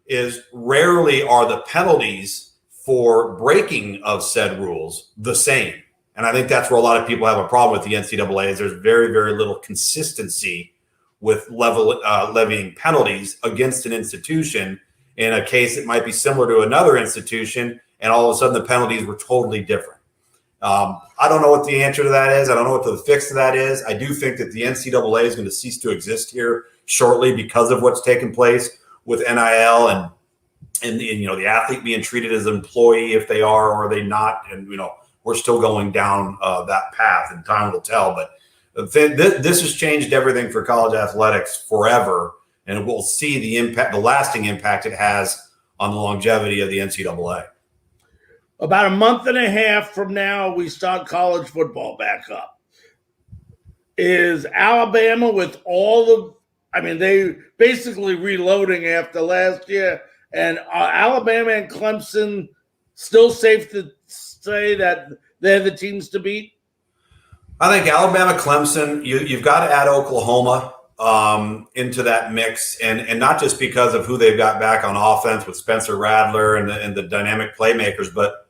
is rarely are the penalties for breaking of said rules the same. And I think that's where a lot of people have a problem with the NCAA is there's very, very little consistency with levying penalties against an institution in a case that might be similar to another institution, and all of a sudden the penalties were totally different. I don't know what the answer to that is. I don't know what the fix to that is. I do think that the NCAA is going to cease to exist here shortly because of what's taken place with NIL and the athlete being treated as an employee if they are or are they not. And, we're still going down that path, and time will tell. But this has changed everything for college athletics forever, and we'll see the impact, the lasting impact it has on the longevity of the NCAA. About a month and a half from now, we start college football back up. Is Alabama with they basically reloading after last year, and are Alabama and Clemson still safe to say that they're the teams to beat? I think Alabama, Clemson, you've got to add Oklahoma into that mix, and not just because of who they've got back on offense with Spencer Rattler and the dynamic playmakers, but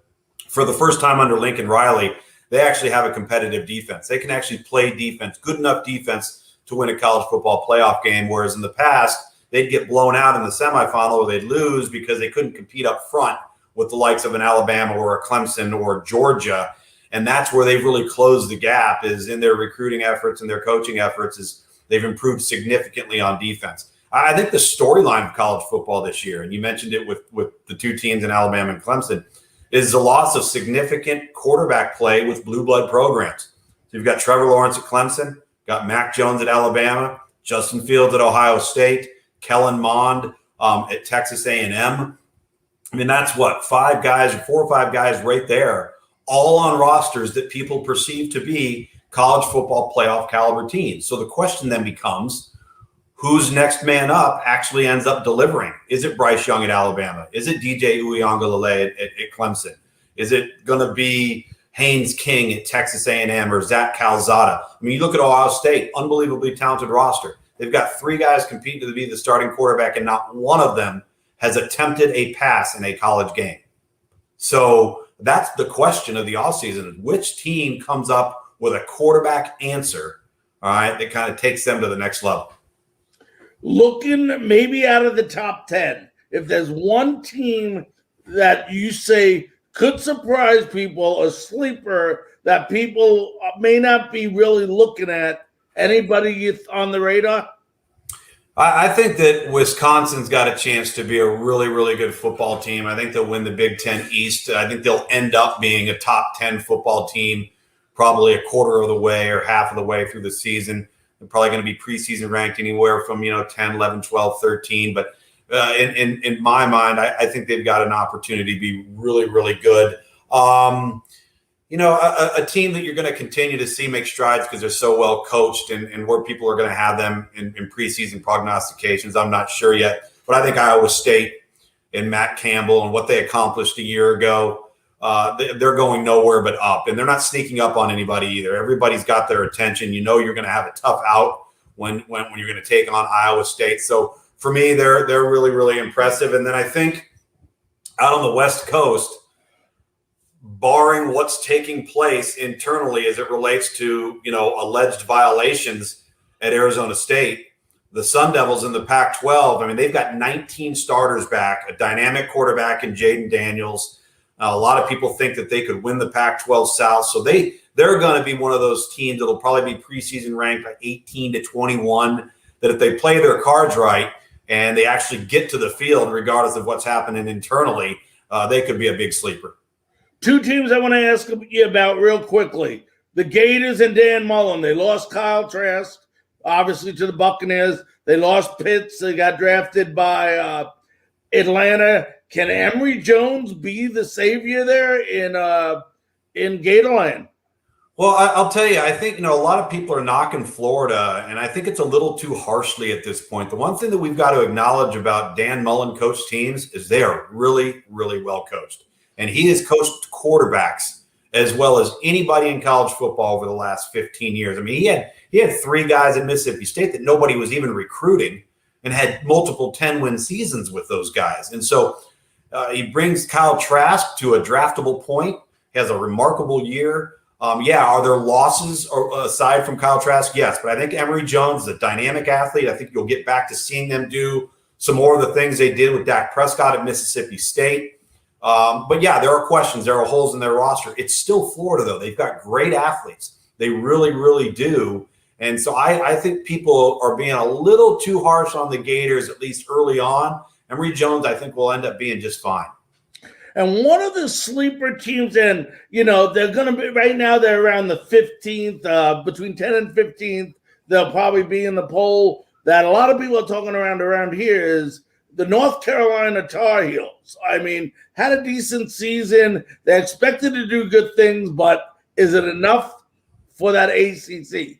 for the first time under Lincoln Riley, they actually have a competitive defense. They can actually play defense, good enough defense to win a college football playoff game, whereas in the past, they'd get blown out in the semifinal or they'd lose because they couldn't compete up front with the likes of an Alabama or a Clemson or Georgia. And that's where they've really closed the gap is in their recruiting efforts and their coaching efforts is they've improved significantly on defense. I think the storyline of college football this year, and you mentioned it with the two teams in Alabama and Clemson, is the loss of significant quarterback play with blue blood programs. So you've got Trevor Lawrence at Clemson, got Mac Jones at Alabama, Justin Fields at Ohio State, Kellen Mond at Texas A&M. I mean, that's what, 4 or 5 guys right there, all on rosters that people perceive to be college football playoff caliber teams. So the question then becomes, whose next man up actually ends up delivering? Is it Bryce Young at Alabama? Is it DJ Uiagalelei at Clemson? Is it going to be Haynes King at Texas A&M or Zach Calzada? I mean, you look at Ohio State, unbelievably talented roster. They've got 3 guys competing to be the starting quarterback, and not one of them has attempted a pass in a college game. So that's the question of the offseason. Which team comes up with a quarterback answer, all right, that kind of takes them to the next level? Looking maybe out of the top 10, if there's one team that you say could surprise people, a sleeper that people may not be really looking at, anybody on the radar? I think that Wisconsin's got a chance to be a really, really good football team. I think they'll win the Big Ten East. I think they'll end up being a top 10 football team, probably a quarter of the way or half of the way through the season. They're probably going to be preseason ranked anywhere from 10, 11, 12, 13. But in my mind, I think they've got an opportunity to be really, really good. A team that you're going to continue to see make strides because they're so well coached and where people are going to have them in preseason prognostications, I'm not sure yet. But I think Iowa State and Matt Campbell and what they accomplished a year ago, they're going nowhere but up. And they're not sneaking up on anybody either. Everybody's got their attention. You know you're going to have a tough out when you're going to take on Iowa State. So for me, they're really, really impressive. And then I think out on the West Coast, barring what's taking place internally as it relates to, alleged violations at Arizona State, the Sun Devils in the Pac-12, I mean, they've got 19 starters back, a dynamic quarterback in Jaden Daniels. A lot of people think that they could win the Pac-12 South. So they're going to be one of those teams that'll probably be preseason ranked like 18 to 21, that if they play their cards right and they actually get to the field, regardless of what's happening internally, they could be a big sleeper. Two teams I want to ask you about real quickly. The Gators and Dan Mullen. They lost Kyle Trask, obviously, to the Buccaneers. They lost Pitts. They got drafted by Atlanta. Can Emory Jones be the savior there in Gatorland? Well, I'll tell you, I think, a lot of people are knocking Florida, and I think it's a little too harshly at this point. The one thing that we've got to acknowledge about Dan Mullen coached teams is they are really, really well coached. And he has coached quarterbacks as well as anybody in college football over the last 15 years. I mean, he had 3 guys at Mississippi State that nobody was even recruiting and had multiple 10-win seasons with those guys. And so he brings Kyle Trask to a draftable point. He has a remarkable year. Are there losses aside from Kyle Trask? Yes, but I think Emory Jones is a dynamic athlete. I think you'll get back to seeing them do some more of the things they did with Dak Prescott at Mississippi State. But there are questions. There are holes in their roster. It's still Florida, though. They've got great athletes. They really, really do. And so I think people are being a little too harsh on the Gators, at least early on. Emory Jones, I think, will end up being just fine. And one of the sleeper teams, and, they're going to be right now, they're around the 15th, between 10 and 15th. They'll probably be in the poll that a lot of people are talking around here is the North Carolina Tar Heels. I mean, had a decent season. They're expected to do good things, but is it enough for that ACC?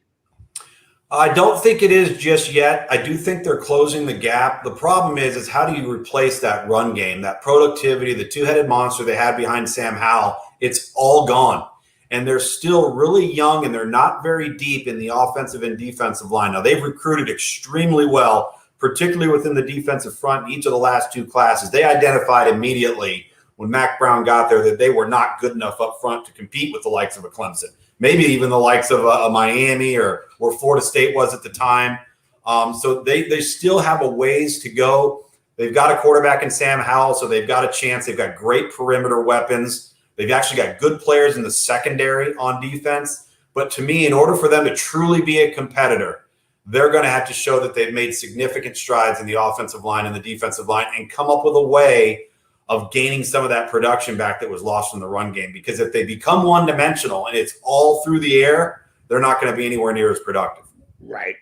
I don't think it is just yet. I do think they're closing the gap. The problem is how do you replace that run game, that productivity, the two-headed monster they had behind Sam Howell? It's all gone. And they're still really young, and they're not very deep in the offensive and defensive line. Now, they've recruited extremely well, particularly within the defensive front in each of the last 2 classes. They identified immediately when Mac Brown got there that they were not good enough up front to compete with the likes of a Clemson, maybe even the likes of a Miami or where Florida State was at the time. So they still have a ways to go. They've got a quarterback in Sam Howell, so they've got a chance. They've got great perimeter weapons. They've actually got good players in the secondary on defense. But to me, in order for them to truly be a competitor, they're going to have to show that they've made significant strides in the offensive line and the defensive line and come up with a way of gaining some of that production back that was lost in the run game. Because if they become one-dimensional and it's all through the air, they're not going to be anywhere near as productive. Right.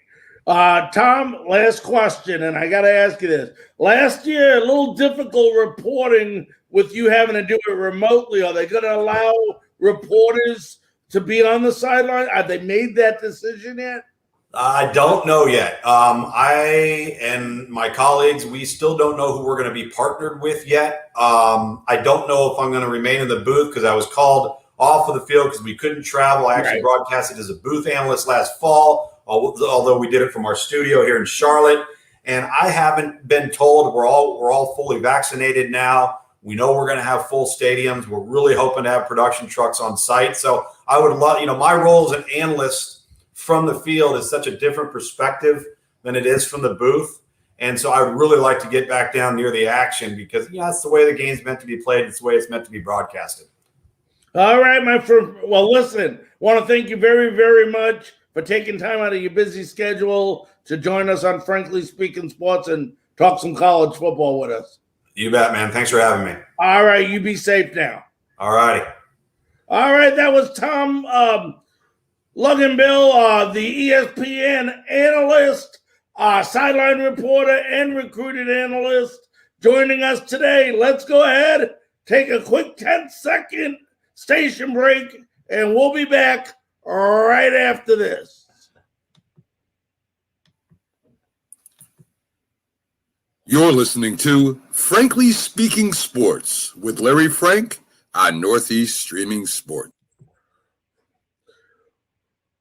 Tom, last question, and I got to ask you this. Last year, a little difficult reporting with you having to do it remotely. Are they going to allow reporters to be on the sideline? Have they made that decision yet? I don't know yet. I and my colleagues, we still don't know who we're going to be partnered with yet. I don't know if I'm going to remain in the booth because I was called off of the field because we couldn't travel. I actually broadcasted as a booth analyst last fall, although we did it from our studio here in Charlotte. And I haven't been told. We're all fully vaccinated now. We know we're going to have full stadiums. We're really hoping to have production trucks on site. So I would love, my role as an analyst from the field is such a different perspective than it is from the booth. And so I would really like to get back down near the action because, that's the way the game's meant to be played. It's the way it's meant to be broadcasted. All right, my friend. Well, listen, want to thank you very, very much for taking time out of your busy schedule to join us on Frankly Speaking Sports and talk some college football with us. You bet, man. Thanks for having me. All right, you be safe now. All righty. All right, that was Tom Luginbill, the ESPN analyst, sideline reporter, and recruited analyst joining us today. Let's go ahead, take a quick 10-second station break, and we'll be back right after this. You're listening to Frankly Speaking Sports with Larry Frank on Northeast Streaming Sports.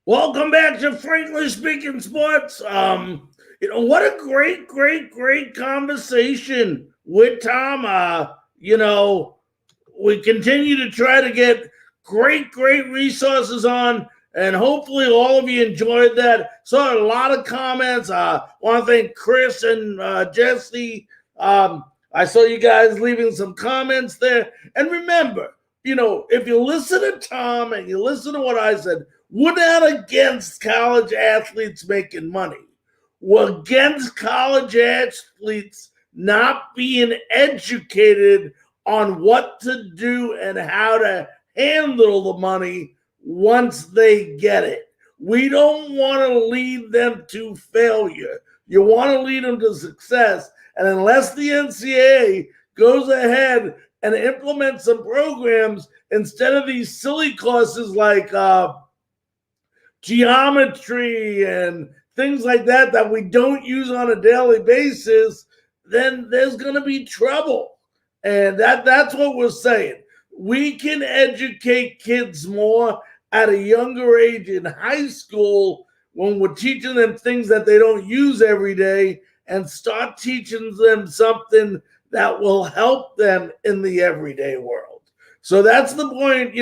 Welcome back to Frankly Speaking Sports. What a great conversation with Tom. We continue to try to get great resources on, and hopefully all of you enjoyed that. Saw a lot of comments. Want to thank Chris and Jesse. I saw you guys leaving some comments there. And remember, if you listen to Tom and you listen to what I said, we're not against college athletes making money. We're against college athletes not being educated on what to do and how to handle the money once they get it. We don't want to lead them to failure. You want to lead them to success. And unless the NCAA goes ahead and implements some programs instead of these silly courses like geometry and things like that we don't use on a daily basis, then there's going to be trouble. And that's what we're saying. We can educate kids more at a younger age in high school when we're teaching them things that they don't use every day, and start teaching them something that will help them in the everyday world. So that's the point.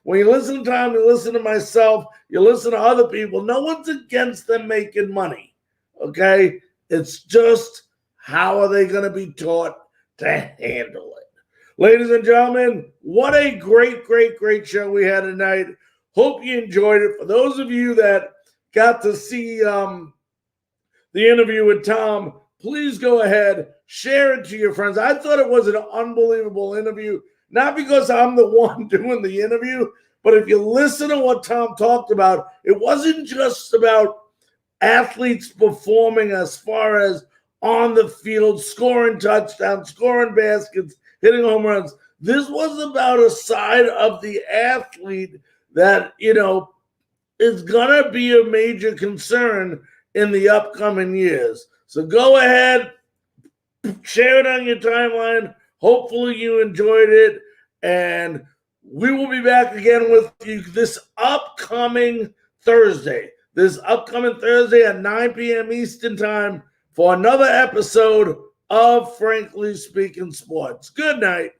When you listen to Tom, you listen to myself, you listen to other people. No one's against them making money, okay? It's just how are they going to be taught to handle it? Ladies and gentlemen, what a great show we had tonight. Hope you enjoyed it. For those of you that got to see the interview with Tom, please go ahead, share it to your friends. I thought it was an unbelievable interview. Not because I'm the one doing the interview, but if you listen to what Tom talked about, it wasn't just about athletes performing as far as on the field, scoring touchdowns, scoring baskets, hitting home runs. This was about a side of the athlete that, is going to be a major concern in the upcoming years. So go ahead, share it on your timeline. Hopefully you enjoyed it, and we will be back again with you this upcoming Thursday at 9 p.m. Eastern Time for another episode of Frankly Speaking Sports. Good night.